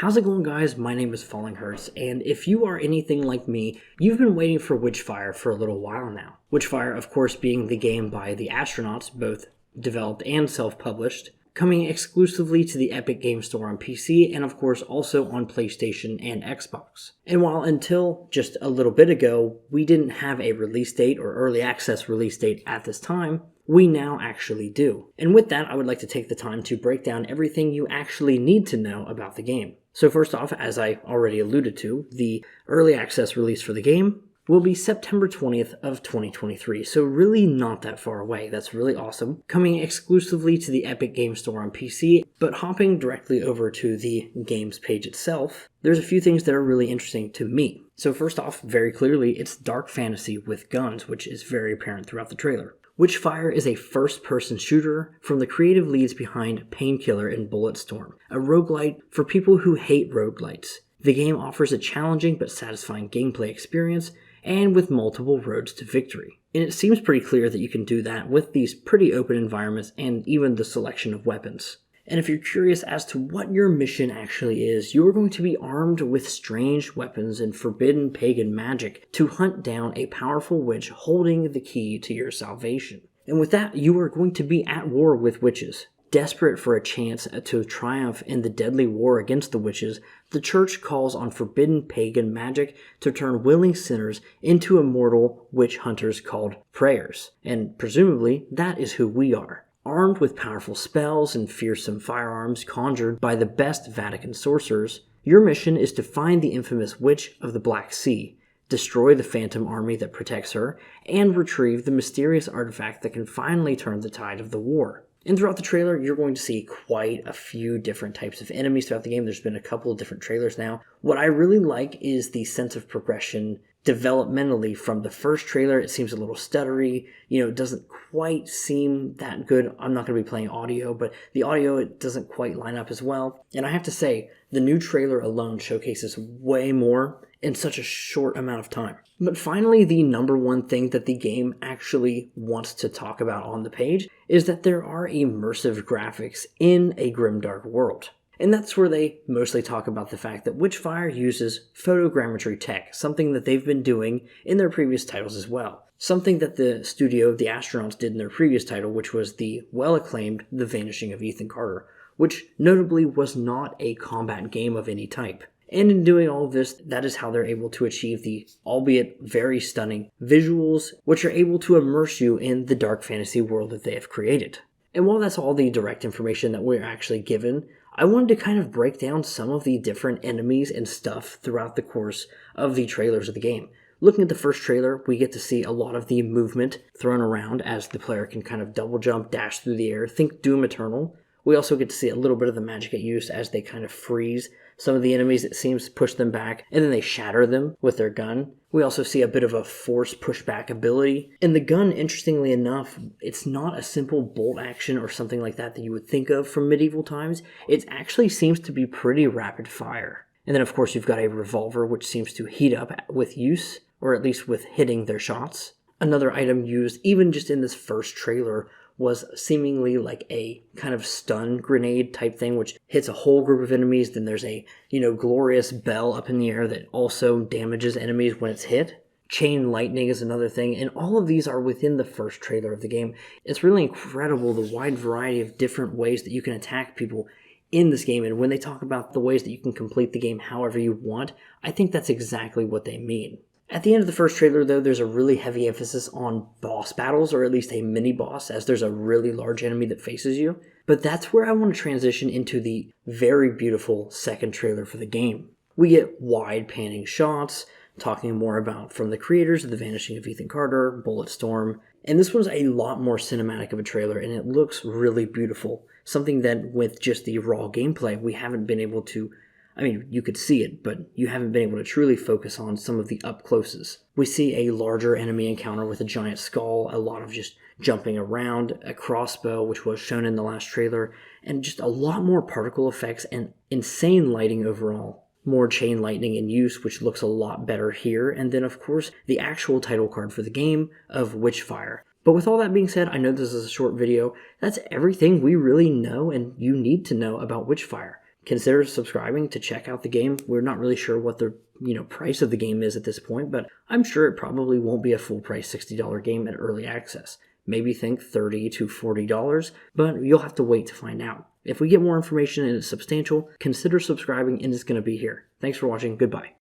How's it going, guys? My name is Falling Hurts, and if you are anything like me, you've been waiting for Witchfire for a little while now. Witchfire, of course, being the game by the Astronauts, both developed and self-published, coming exclusively to the Epic Game Store on PC, and of course also on PlayStation and Xbox. And while until just a little bit ago, we didn't have a release date or early access release date at this time, we now actually do. And with that, I would like to take the time to break down everything you actually need to know about the game. So first off, as I already alluded to, the early access release for the game will be September 20th of 2023, so really not that far away. That's really awesome. Coming exclusively to the Epic Game Store on PC, but hopping directly over to the game's page itself, there's a few things that are really interesting to me. So first off, very clearly, it's dark fantasy with guns, which is very apparent throughout the trailer. Witchfire is a first-person shooter from the creative leads behind Painkiller and Bulletstorm, a roguelite for people who hate roguelites. The game offers a challenging but satisfying gameplay experience, and with multiple roads to victory. And it seems pretty clear that you can do that with these pretty open environments and even the selection of weapons. And if you're curious as to what your mission actually is, you're going to be armed with strange weapons and forbidden pagan magic to hunt down a powerful witch holding the key to your salvation. And with that, you are going to be at war with witches. Desperate for a chance to triumph in the deadly war against the witches, the church calls on forbidden pagan magic to turn willing sinners into immortal witch hunters called prayers. And presumably, that is who we are. Armed with powerful spells and fearsome firearms conjured by the best Vatican sorcerers, your mission is to find the infamous Witch of the Black Sea, destroy the phantom army that protects her, and retrieve the mysterious artifact that can finally turn the tide of the war. And throughout the trailer, you're going to see quite a few different types of enemies throughout the game. There's been a couple of different trailers now. What I really like is the sense of progression developmentally from the first trailer. It seems a little stuttery. It doesn't quite seem that good. I'm not going to be playing audio, but the audio, it doesn't quite line up as well. And I have to say, the new trailer alone showcases way more in such a short amount of time. But finally, the number one thing that the game actually wants to talk about on the page is that there are immersive graphics in a grimdark world. And that's where they mostly talk about the fact that Witchfire uses photogrammetry tech, something that they've been doing in their previous titles as well. Something that the studio, the Astronauts, did in their previous title, which was the well-acclaimed The Vanishing of Ethan Carter, which notably was not a combat game of any type. And in doing all of this, that is how they're able to achieve the, albeit very stunning, visuals, which are able to immerse you in the dark fantasy world that they have created. And while that's all the direct information that we're actually given, I wanted to kind of break down some of the different enemies and stuff throughout the course of the trailers of the game. Looking at the first trailer, we get to see a lot of the movement thrown around as the player can kind of double jump, dash through the air, think Doom Eternal. We also get to see a little bit of the magic it used as they kind of freeze some of the enemies. It seems to push them back, and then they shatter them with their gun. We also see a bit of a force pushback ability. And the gun, interestingly enough, it's not a simple bolt action or something like that you would think of from medieval times. It actually seems to be pretty rapid fire. And then, of course, you've got a revolver, which seems to heat up with use, or at least with hitting their shots. Another item used, even just in this first trailer, was seemingly like a kind of stun grenade type thing, which hits a whole group of enemies. Then there's a, glorious bell up in the air that also damages enemies when it's hit. Chain lightning is another thing, and all of these are within the first trailer of the game. It's really incredible the wide variety of different ways that you can attack people in this game, and when they talk about the ways that you can complete the game however you want, I think that's exactly what they mean. At the end of the first trailer, though, there's a really heavy emphasis on boss battles, or at least a mini-boss, as there's a really large enemy that faces you. But that's where I want to transition into the very beautiful second trailer for the game. We get wide panning shots, talking more about from the creators of The Vanishing of Ethan Carter, Bulletstorm, and this one's a lot more cinematic of a trailer, and it looks really beautiful. Something that with just the raw gameplay, we haven't been able to, you could see it, but you haven't been able to truly focus on some of the up-closes. We see a larger enemy encounter with a giant skull, a lot of just jumping around, a crossbow, which was shown in the last trailer, and just a lot more particle effects and insane lighting overall. More chain lightning in use, which looks a lot better here, and then of course the actual title card for the game of Witchfire. But with all that being said, I know this is a short video. That's everything we really know and you need to know about Witchfire. consider subscribing to check out the game. We're not really sure what the price of the game is at this point, but I'm sure it probably won't be a full price $60 game at early access. Maybe think $30 to $40, but you'll have to wait to find out. If we get more information and it's substantial, consider subscribing and it's going to be here. Thanks for watching. Goodbye.